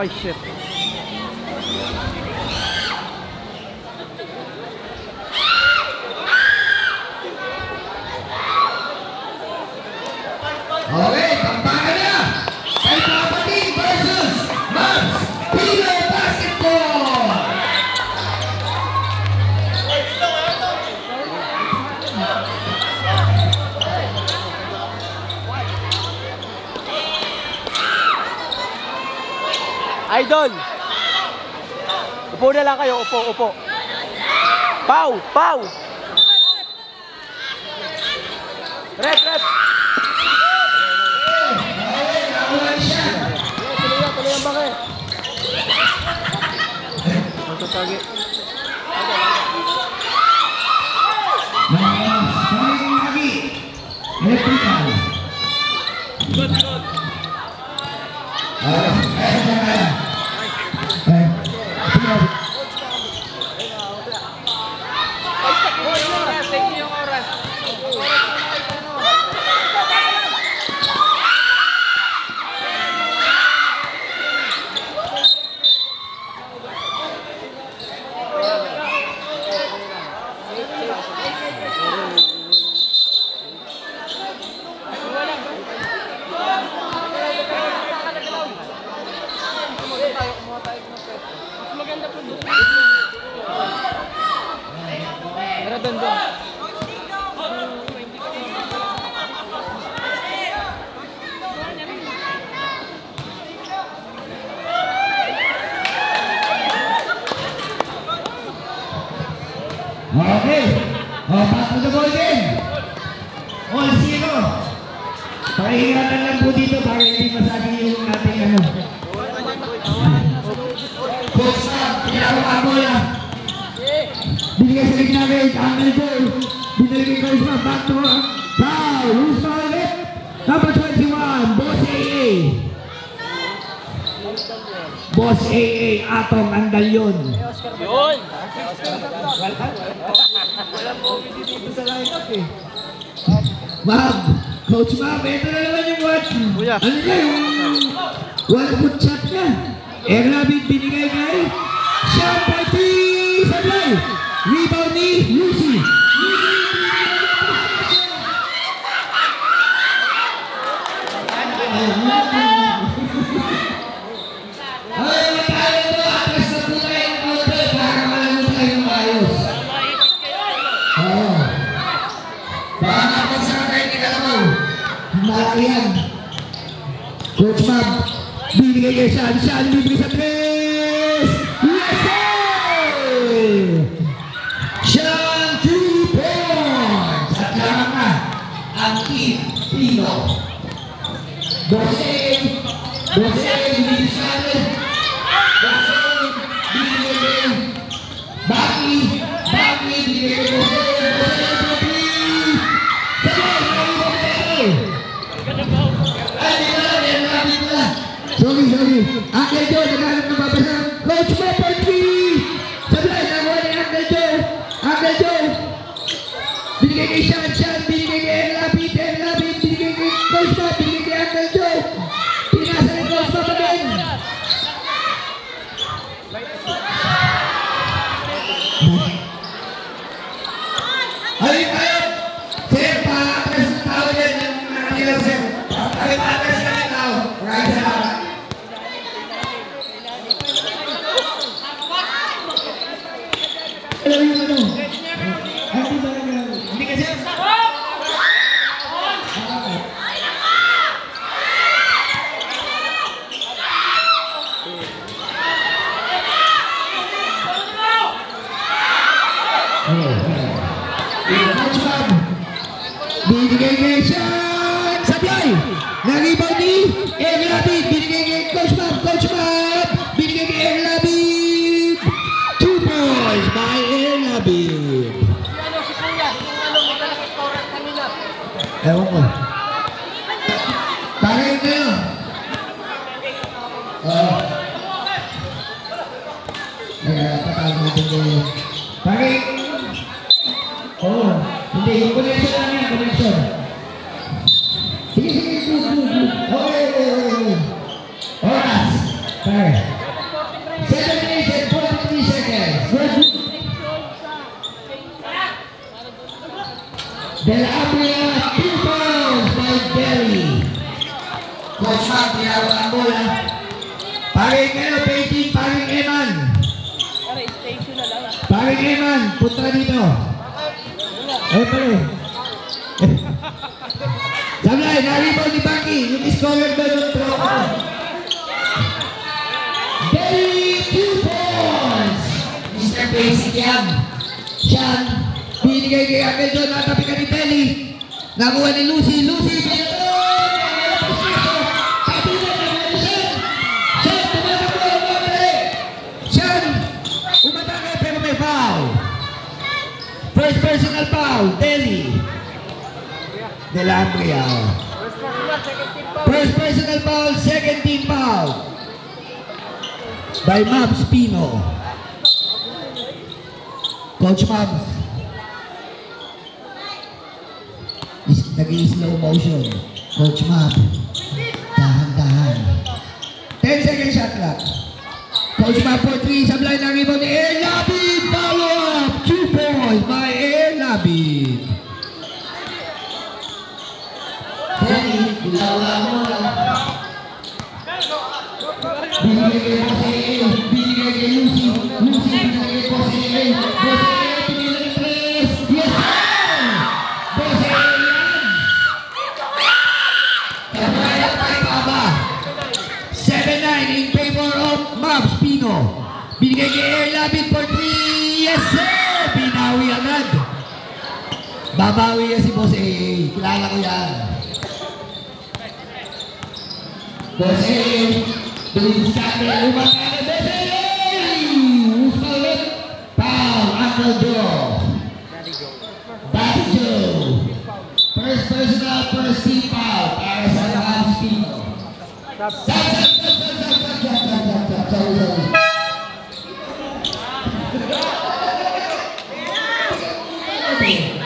Ay, shit. Okay, tambakan na! Kay Kapatid versus Mavs Pilo Basketball! Idol! Upo na lang kayo, upo. Pau! Rep! Tuloy ang bakit. Matatagi. Electrical. Good. Okay. Back to the ball game. All zero. Pakingatan lang po dito para hindi masagi yung ating ano. Coach Sam, pinakawa mo yan. Binigay sa ligna rin, Uncle Joe. Binigay ko isa, back to foul. Who's foul it? Number 21, Boss AA. Boss AA, Atong Andalyon. Yun! Walang movie dito sa lineup eh. Ma'am, Coach Ma'am, ito na naman yung what? Ano na yung one foot shot niya? Erlabit binigay kay Sean Party Sablay. Rebound ni Lucy. Ayan. Coach Mab, binigay kay Sean, binigay sa tres. Yes, sir! Sean, 3 points. At laman na ang Team Pino. Boseng, binigay sa atin. Boseng, binigay kay Baki, binigay kay Boseng, Sorry. Uncle Joe, naghanap ng babasa. Coach Mo, point 3! Sablay, nakuha ni Uncle Joe. Uncle Joe. Binigay kay Sean, binigay kay Erlabit, binigay kay Coach Mo, binigay kay Uncle Joe. Pinasa ni Coach Mo pa din. Halip kayo! Sir, pa-atras ng tao yan yung nakatilang sir. Halip-atras na ng tao. Right sa tao. Alam yung ano? Hindi kasi binigay kay Sean Sablay. Nag-rebound ni Erlabit. Binigay kay Coach Mab. Binigay kay Erlabit. 2 points by Erlabit. Si Kuya, yung magalang restaurant kanina. Ewan ko. Tagayin kayo. Patawag natin kayo. Tagayin. Hindi, yung connection lang yan, connection. Sige. Okay. Oras. Tagayin. Del Abria, 2 fouls by Delhi. Coach Mark, tinawag ang bola. Paring painting, paring Eman. Paring Eman, punta dito. Ay pala. Sablay, na-rebound ni Baki. Yung scorer doon yung throw. Delhi, 2 points. Mr. Basic yan. Siyan, binigay kay Uncle John. Natabi ka ni Delhi. Nakuha ni Lucy. Lucy, first personal foul, Delhi. Del Abria. First personal foul, second team foul. By Mabs Pino. Coach Mabs. Nag-i-slow motion. Coach Mabs. Dahan-dahan. 10 second shot clock. Coach Mabs for 3. Sablay ng rebound ni Air Labid. Follow up. 2 points by Air Labid. Delhi, gulawa mo lang. Binigay kay Jose, binigay kay Lucy. Lucy, binigay kay Jose. Jose, pinili ng 3. Yes, sir! Jose, yan! Kabayan tayo Aba. 7-9 in favor of Mabs Pino. Binigay kay Air Labid for 3. Yes, sir! Binawi agad. Babawi yan si Boss AA. Kilala ko yan. Boss AA. Doon sa akin. Umakala. Boss AA. Usalit. Foul. Uncle Joe. Daddy Joe. First personal, first team foul. Para sa Mabs Pino. Sorry.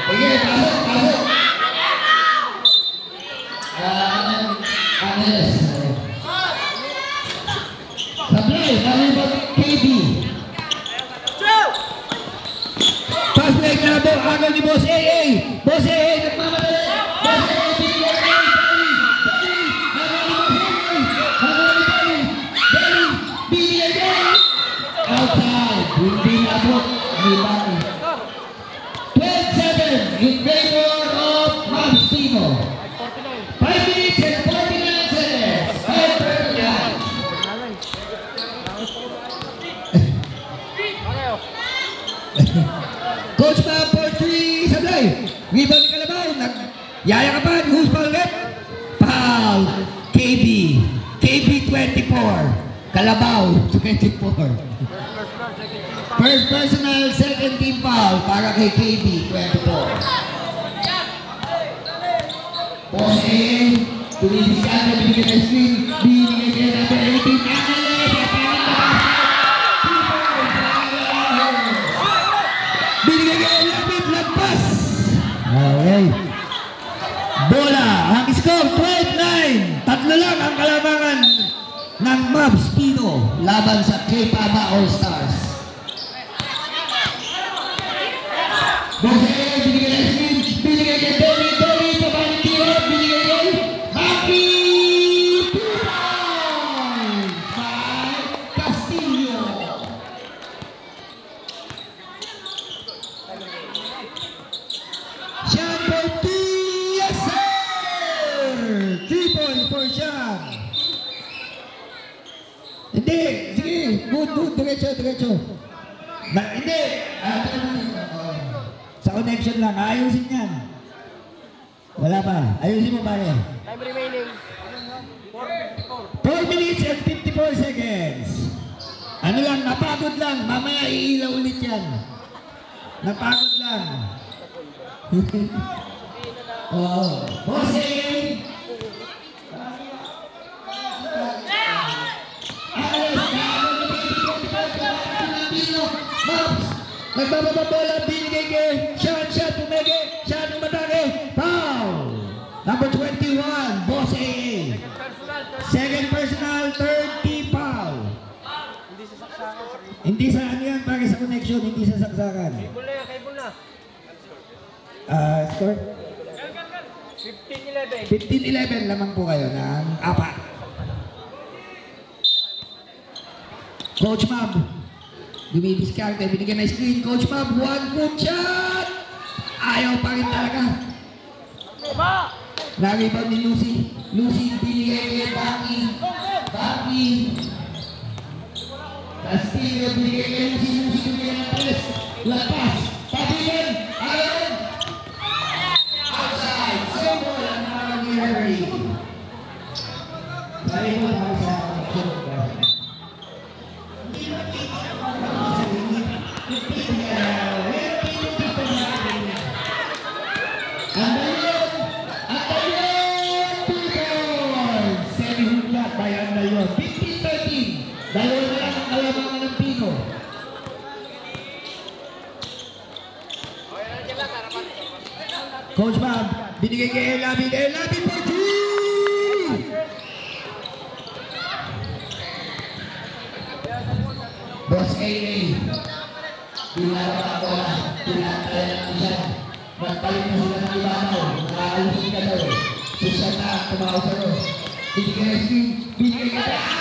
Sige, pasok. Anes. Sablay, nalibot KB. Fast break na po, agad ni Boss AA. Boss AA, nagmamadali. Boss AA, binigay kay Delhi. Delhi, binigay kay outside. Hindi na po. In favor of Mabs Pino. 5 minutes and 49 seconds. Coach Mab for 3. Sablay. Rebound ni Kalabaw. Yaya ka pa. Who's foul left? Foul. KB. KB 24. Kalabaw 24. First personal, second team foul para kay KB 24. Boss A, tulibisan na binigay ng screen, binigay kay number 18, Angeles, binigay kay Labid, lagpas. Okay. Bola, ang score 12-9. Tatlo lang ang kalamangan ng Mabs Pino laban sa K-Paba All-Stars. Boss A, binigay ng screen, binigay kay Delhi, pabalik tira, binigay kay Baki, 2 points by Castillo. Sian for 2, yes sir! 3 points for Sian. Hindi, sige, good, diretso. Hindi, sa connection lang, ayusin yan. Wala pa, ayusin mo pare. Time remaining. 4 minutes and 54 seconds. Ano lang, napagod lang. Mamaya iilaw ulit yan. Napagod lang. Oh, Jose! Nagbababola, binigay kay Sean, tumege, Sean umatake, foul! Number 21, Boss AA. Second personal, third team foul. Hindi sa ano yan, para sa connection, hindi sa saksakan. Cable na. Score? 15-11 lamang po kayo ng 4. Coach Mab, dumidiskarte, binigyan ng screen. Coach Mab, 1 foot shot! Ayaw pa rin talaga. Nag-rebound ni Lucy. Lucy, binigay kay Baki. Baki. Castillo, binigay kay Lucy. Lucy, binigay ng press. Lapas. Pabilin. Ayaw. Outside. Simple ang mga Henry. Dahil mo tayo sa dalawa na lang ang kalamangan ng Pino. Coach Bob, binigay kay Elabin. Elabin for three! Boss AA. Pinarapa ko na. Pinataya na siya. Nagpalit na sila ng ibanaw. Nakakalusin ka daw. Susan na, tumaw sa ro. Binigay kay Steve. Binigay kay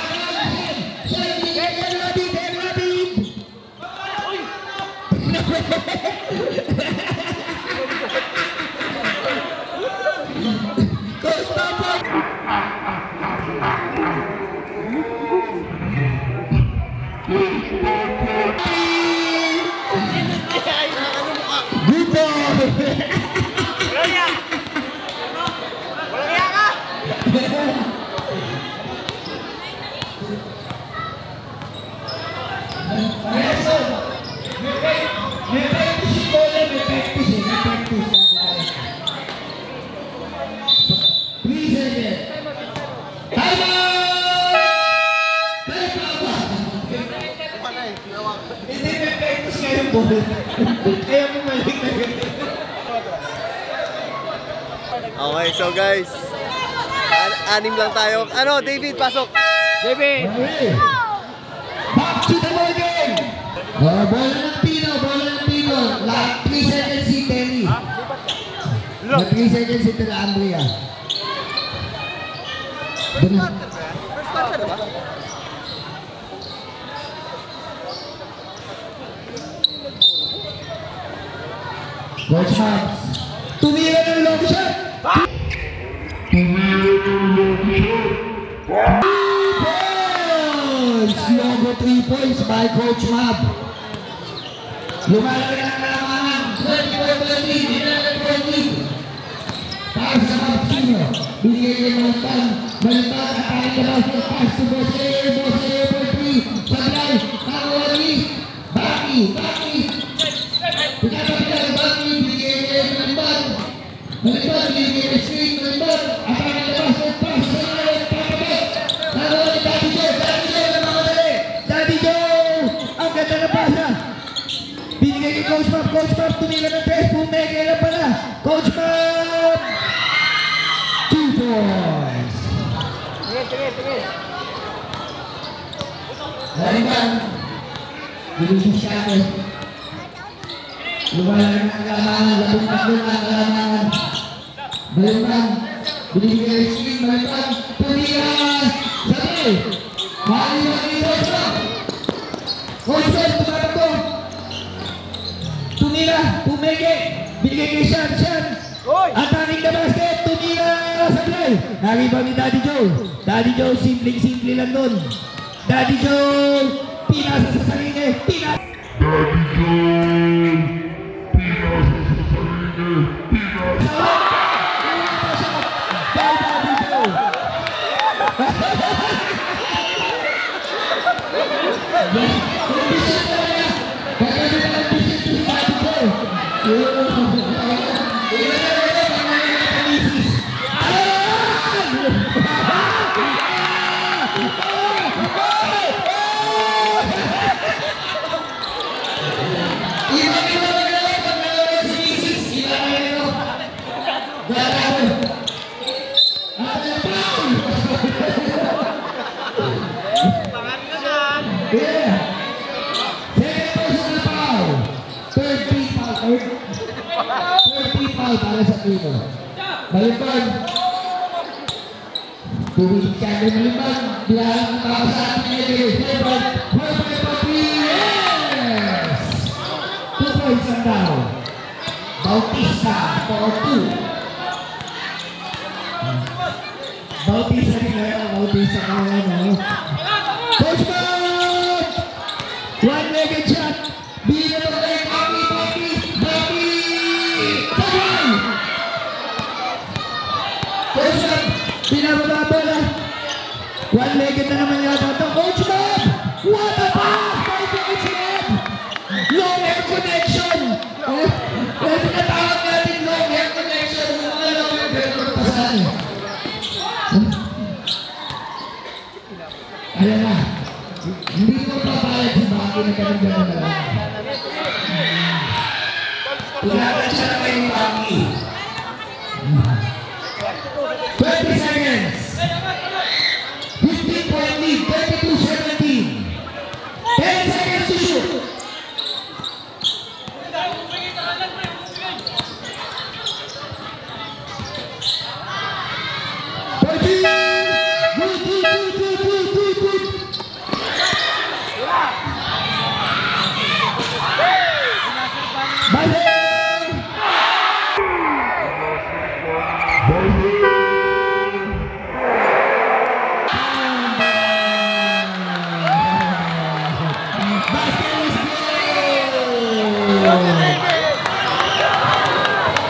Okay, so guys, anim lang tayo. Ano, David, pasok. David! Back to the ball game! Bola ng Pino, bola ng Pino. 3 seconds si Terry. 3 seconds si Tela Andrea. First quarter ba? Coach Habs. Tumira ng long shot. Logo 3 points by Coach Mab. Lumalagay ang kalamangan. 24-20. Para sa Martino. Binigay kay Maltan. Maltan at ay kalawin. Pass to Bosser. Bosser for 3. Sablay. Kawali. Baki. Baki. Pinapagdala Baki. Binigay kay Maltan. Maltan. Binigay kay Screen. Maltan. At ay kalawin. Pass to Bosser. Kawali. Daddy Joe. Daddy Joe na mga dali. Daddy Joe. Ang ganda na pasa. Binigay kay Coach Mab. Coach Mab. Tumila ng press. Pumegay na pala. Coach Mab. 2 points. Sige. Daliman. Binigay siya ako. Lumalang ang kalamangan. Labong tatlong ang kalamangan. Daliman. Binigay kay Screen. Daliman. Tumigan. Sabi. Mali Coach Mab. Coach Mab. Tumatakbo. Tumira. Pumegay. Binigay kay Sean. Attacking the basket, tumira sa play. Nariba ni Daddy Joe. Daddy Joe, simpleng-simple lang nun. Daddy Joe, pinasa sa sarili. Pinasa. Daddy Joe, pinasa sa sarili. Pinasa. Daddy Joe. Para sa Pino. Balikan. Tuwing kaya balikan. Bilang makasabi niya dito. 4-5 yes! 2 points ang down. Bautista, 4-2. Bautista ni kaya. Bautista kaya na. Coach Bob! One-legged shot. Bigyan mo kayo. Bobby! Tagay! Coach Bob! Pinababa bola. One-legged na naman yata ito. Coach Bob! What a pass by Coach Bob! Long air connection! Kaya pinatawag natin long air connection. Mga long air connection. Ayan na. Hindi ko papayag sa bakit na ganun-ganun na lang. Tulatan siya na kayo Baki. 20 seconds. 15-point lead. 32-17. 10 seconds to shoot.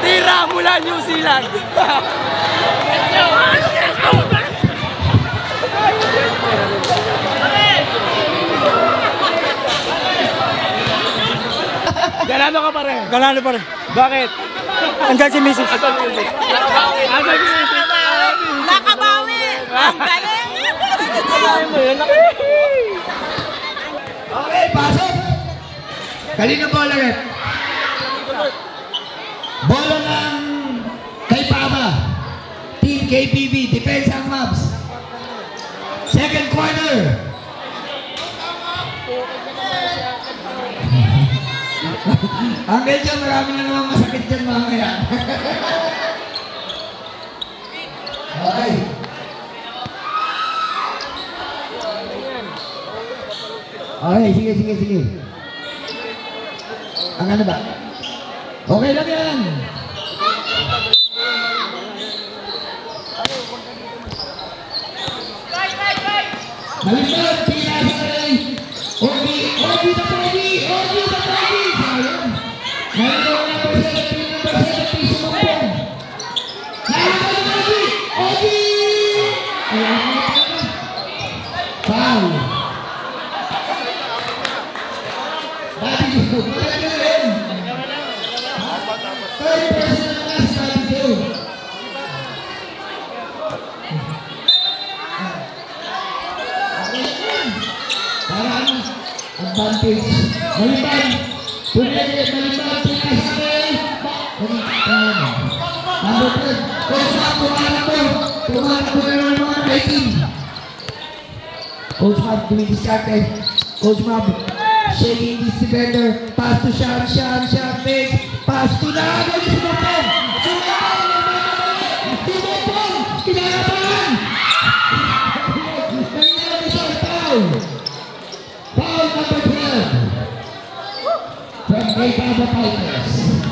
Tira mula New Zealand! Galano ka pare? Galano pa rin. Bakit? Andyan si Mrs. Asan si Mrs? Nakabawi! Ang galing! Okay, pasok! Kanina bola rin. Bola ng kay Papa. Team KPB, Defense ang Mavs. Second corner. Hanggang dyan, marami na naman masakit dyan mamaya. Okay. Okay, sige. Ang ano ba? Okay lang yan. Balikan, pinasay. Ogi sa Ogi. Sayang. Nalito na po sa Ogi. Ogi! Ayan mo na. Foul. Dati dito. Dati rin. Third person na class dati dito. Parang advantage. Maliban. Maliban. Pinasay. Number 10. Coach Mab, tumatakbo na naman mga rating. Coach Mab, dumidiskarte. Coach Mab, shaking this defender. Pass to Sean, fakes. Pass to Nago, sumapong. Kinakabahan. Nangyari isang foul. Foul number 12. From Papa Fighters.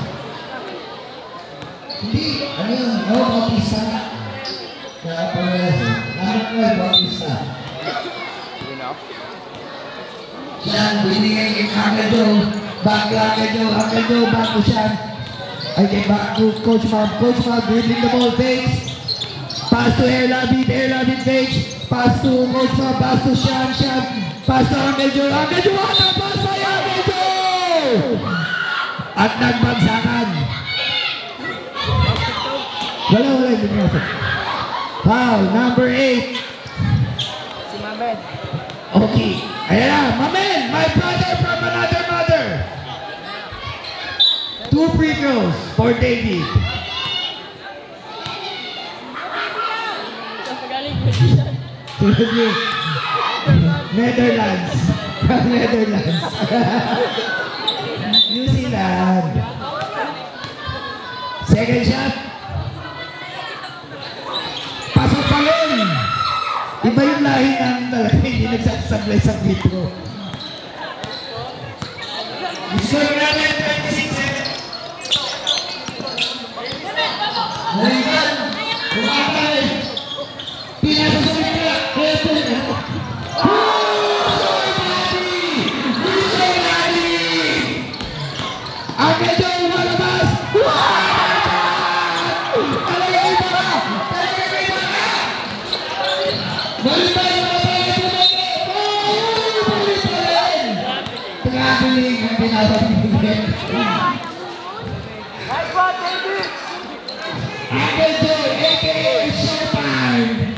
Hindi, ano yun? No, Bautista. Kaya pala, naman Bautista. Siyan, binigay kay Uncle Joe. Back to Uncle Joe, back to Siyan. Ay, kay back to Coach Mab, dribbling the ball, fakes. Pass to Air Labid, fakes. Pass to Coach Mab, pass to Siyan. Pass to Uncle Joe, pass by Uncle Joe! At nagbagsakan. Wala, hindi nga. Foul, number 8. Si Mamed. Okay. Ayan na, Mamen, my brother from another mother. 2 free throws for David. Netherlands. From Netherlands. New Zealand. Second shot. nagsasablay sa litro. Score natin 26-7. Nalikan, kumakay. Pinasasabit ka. Kaya po na. Agad yung malabas! Talaga iba ka! Talaga iba ka! Balitan yung mga balitan! Tagabiling ang pinapabibigyan. Agad yung a.k.a. Showtime!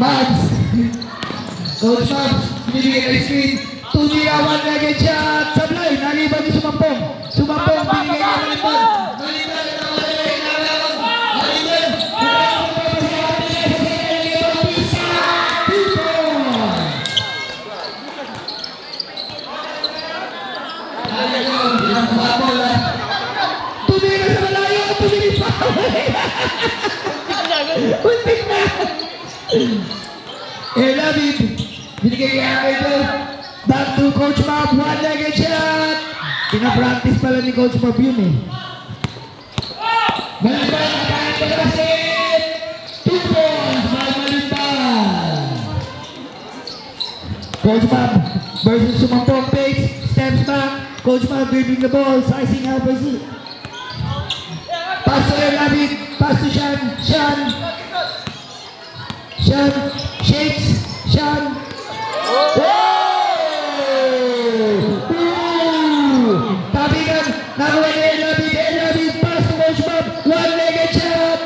Mads! Coach Mads, binibigyan ng screen. 2-1 legend shot! Sablay, naliban ni Sumampong. Sumampong, binigay niya Maliban. Maliban, tumira sa malayo! Tumira pa! Untik na! David, binigay niya ito. Back to Coach Mab, 1-legged shot! Pinapractice pala ni Coach Mab yun eh. Maliban, nakain ka kasi! 2 points, Maliban! Coach Mab versus Sumampong Pace, steps back. Coach Mab dribbling the ball, sizing out versus... Pass to David, pass to Sean, Sean, shakes, Sean. Tabigan, nakuha ni David, pass to Coach Mab, 1-legged shot.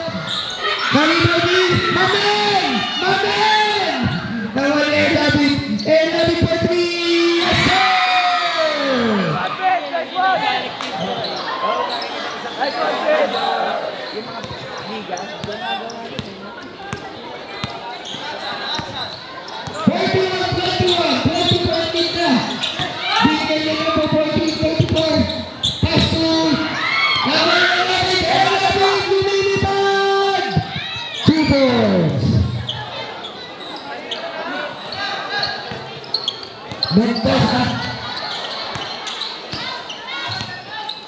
Naliban din, Mamen! Nakuha ni David for 3, yes sir!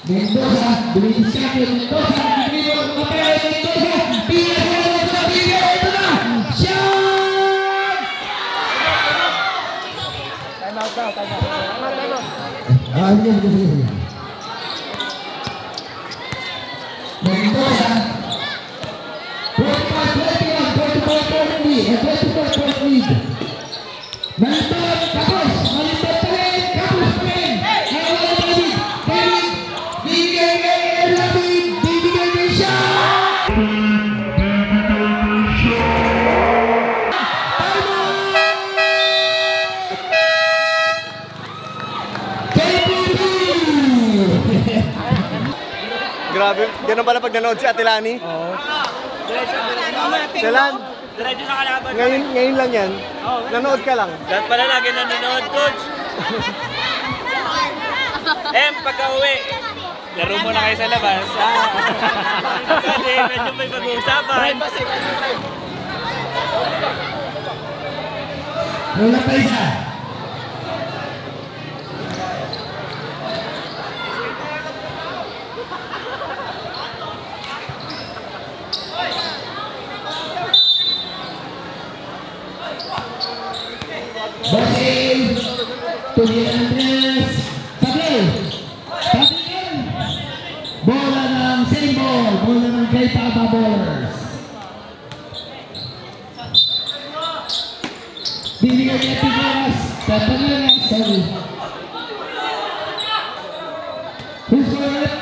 Mendoza, berisik Mendoza, diberi Mendoza, itu dah, shot! Time out. Mendoza, 24 lead. Maliban, kapos paling, kapos paling. David, bibigay siya. Grabe, ganun pala pag nanood si Ate Lani. Oo. Dalan, Diretso sa kalaban. ngayon lang yan. Nanood ka lang. Dapat pala lagi nanonood, coach. Pagka-uwi, laro muna kayo sa labas. Kasi medyo may pag-uusapan. Wala pa isa. Bossing, Tulian Andres, Tabigan, bola ng same ball, bola ng Kay Papa Ballers. Bibigyan niya Tigaras, Tatangan, sorry. Who's it?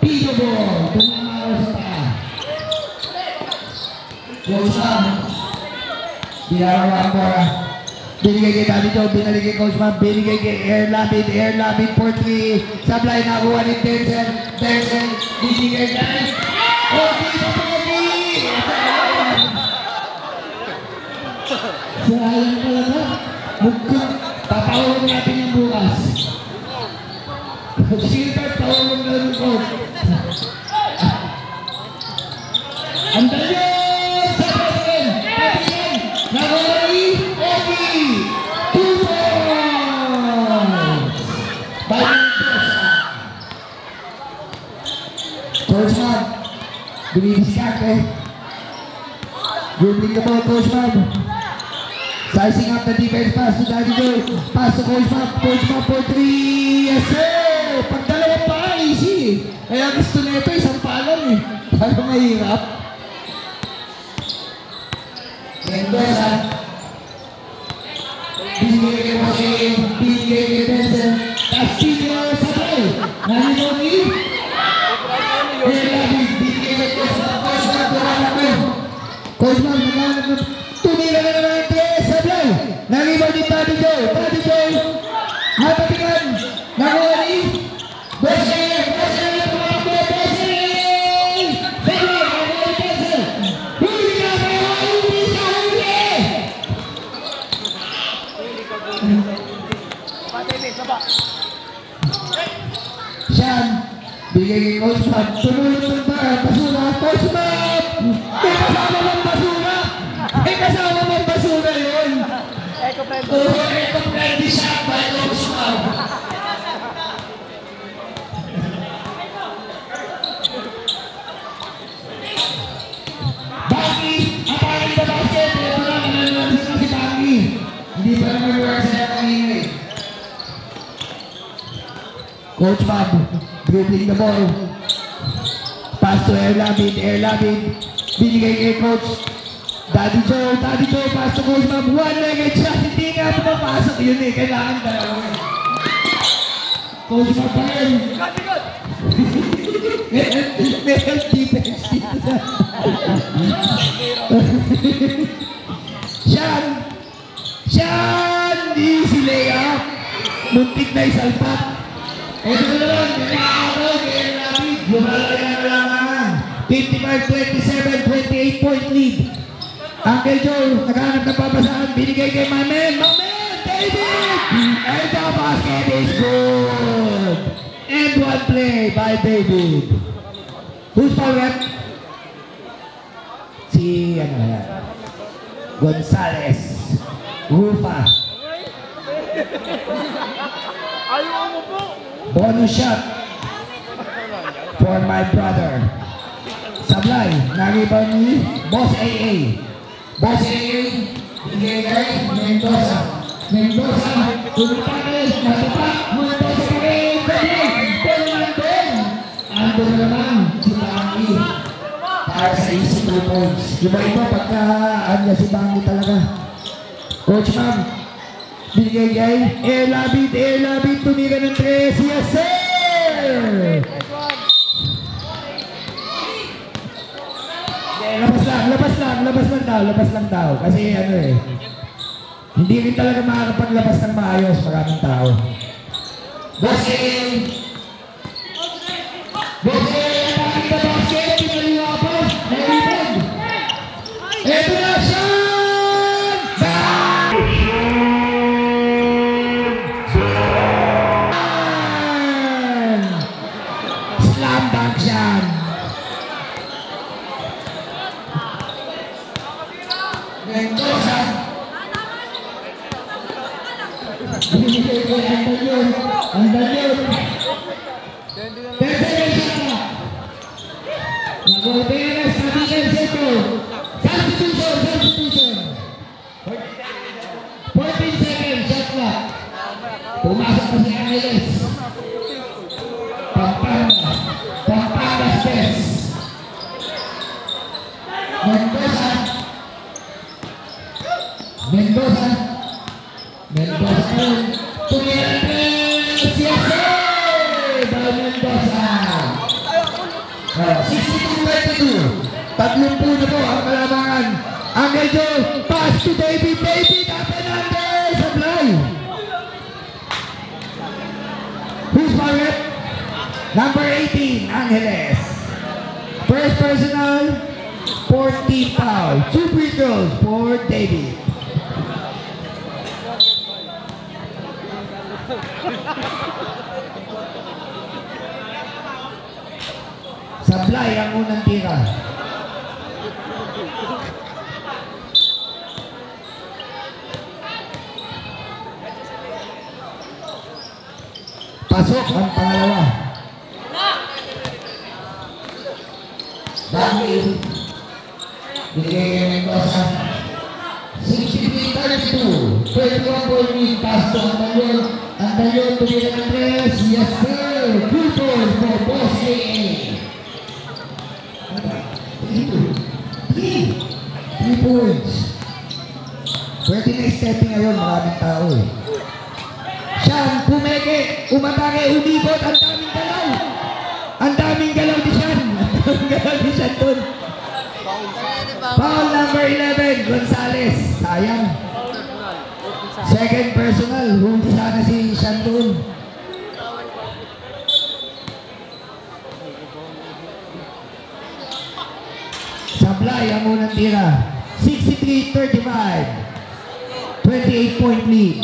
Pido ball, tumama sa pa. Yosan, Diarawa Mora. Binigay kay Daddy Joe, binigay kay Coach Mab, binigay kay Air Labid for 3. Sablay na kuha ni Benson, binigay kay... Oh, dito pa kami! Sayang talaga. Tatawag natin yung bukas. Silver, tawag na rin ko. Ang dali! Dumidiskarte. Dribbling the ball, Coach Mab. Sizing up the defense pass to Daddy Joe. Pass to Coach Mab. Coach Mab for 3. Yes, sir! Pag dalawa pa, easy. Kaya gusto nito, isang palan eh. Para mahirap. Mendoza. Binigay mo si Benson. Castillo sabay. Naninoni. Binigay mo sa Coach Mab. Coach Mab, naghanap na. Tumira na naman ang 3. Sabay. Nangibaw ni Daddy Joe. Daddy Joe. Hapatikan. Nangoni. Bose. Siyan, bigay kay Coach Mab. Tumulong ng basura. Coach Mab! May kasama mong basura! May kasama mong basura yun! Eco-friendly shot by Coach Mab. Baki! Aparin the basket! Ito lang, nananalis na si Baki. Hindi pa naman work sa'yo kanina eh. Coach Mab, dribbling the ball. Pass to Erlabid. Binigay kay Coach. Daddy Joe, pass to Coach Mab. One-legged shot, hindi nga pumapasok yun eh. Kailangan dalawa eh. Coach Mab pa rin. May help defense dito. Siyan! Easy layup. Muntik na isalpak. Ito na lang, ako, kaya Erlabid. Lumalaya na lang. 55-27, 28-point lead. Uncle Joe, naghanap ng papasahan. Binigay kay Mamen, David! And the basket is good. And one play by David. Who's foul rep? Si, ano yan? Gonzales. Rufa. Ayaw mo po. Bonus shot for my brother. Sablay, nagibaw ni Boss AA. Boss AA, bigay kay Mendoza. Tumitakis, natapak, Mendoza pa rin. Ando na naman, si Bangi. Para sa easy 2 points. Iba-iba pagka anya si Bangi talaga. Coach Mab, bigay kay Erlabid, tumira ng 3. Yes, sir! Labas lang daw. Kasi ano eh, hindi rin talaga makakapaglabas ng maayos, maraming tao. Bossing! Atake the basket! Pinaliwa po! Nailipad! Ito na siya! Slam dunk siyan! Mendoza. Binigay ko ang dalyon. Tercera. Nagolpea sa defense ito. Substitution. 14 seconds, shot clock. Pumasok pa si Angeles. Pampanga Stess. Mendoza. Tumira ng 3. Yes! By Mendoza. 62-22. 30 na po ang kalamangan. Uncle Joe, pass to David. Up and under. Sablay. Who's foul rep? Number 18, Angeles. First personal, 14 foul. 2 free throws for David. Sablay ang unang tira. Pasok ang pangalawa. Dahil binigay kay Mendoza 63-32 21 point lead pass to Antalyon to the Andres. Yes sir, good ball for Boss AA. 3 points. Pwede na stepping ngayon, maraming tao eh. Siyang pumeke, umatake, umibot, ang daming galaw. Ang daming galaw ni Siyang. Ang daming galaw ni Siyang dun. Foul number 11, Gonzales. Sayang. Second personal, huli sana si Siyang dun. Sablay ang unang tira. 63-35. 28 point lead.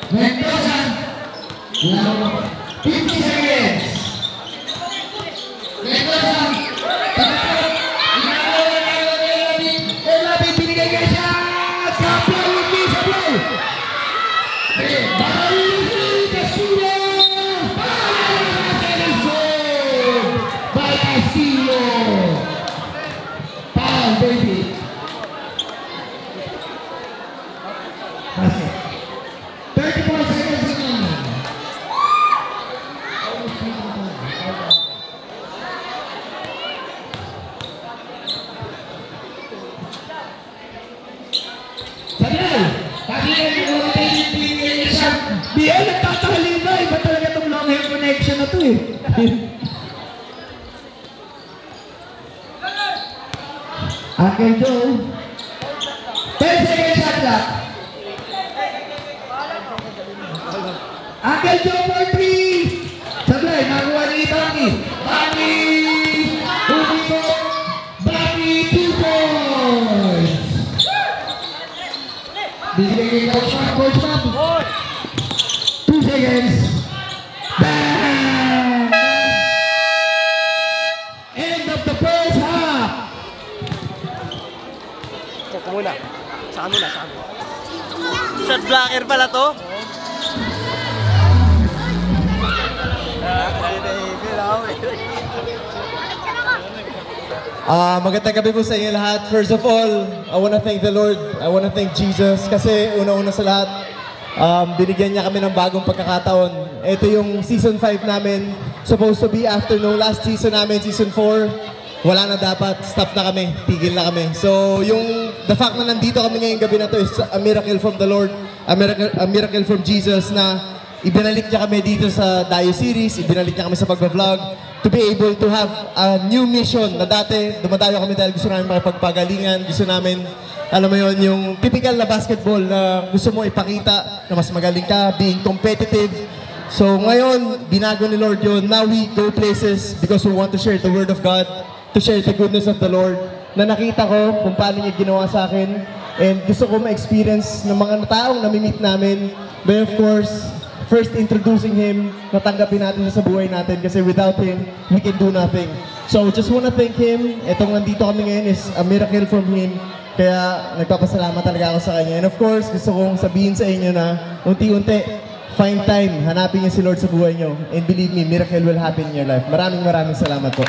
Mendoza, 50 seconds. Mendoza, Elabid, binigay kay siya. Sablay, hindi sablay. Castillo. By Castillo. Foul, baby. Kasi 34 seconds remaining. Sablay! Sablay! BL, nagtatahalin na. Iba talaga itong long hair connection na to eh. Uncle Joe. 10 seconds shot clock. Uncle Joe for 3. Sablay, nakuha ni Bani. Bani! Umiko! Bani, 2 points! Bigay kay Coach Map. 2 seconds. Bang! End of the first half. Check ko muna. Saan muna? Shot blocker pala to? Magandang gabi po sa inyo lahat. First of all, I want to thank the Lord. I want to thank Jesus kasi una-una sa lahat, binigyan niya kami ng bagong pagkakataon. Ito yung season 5 namin. Supposed to be after no last season namin, season 4. Wala na dapat. Stop na kami. Tigil na kami. So, the fact na nandito kami ngayong gabi na to is a miracle from the Lord. A miracle from Jesus na ibinalik niya kami dito sa Dayo series. Ibinalik niya kami sa pagbablog. To be able to have a new mission na dati, dumadayo kami dahil gusto namin makipagpagalingan, gusto namin, alam mo yon, yung typical na basketball na gusto mo ipakita na mas magaling ka, being competitive. So ngayon, binago ni Lord yun. Now we go places because we want to share the Word of God, to share the goodness of the Lord, na nakita ko kung paano niya ginawa sa akin, and gusto ko ma-experience ng mga taong nami-meet namin. But of course, first introducing Him, natanggapin natin siya sa buhay natin kasi without Him, we can do nothing. So just wanna thank Him. Itong nandito kami ngayon is a miracle from Him. Kaya nagpapasalamat talaga ako sa Kanya. And of course, gusto kong sabihin sa inyo na unti-unti, find time, hanapin niyo si Lord sa buhay niyo. And believe me, miracle will happen in your life. Maraming salamat po.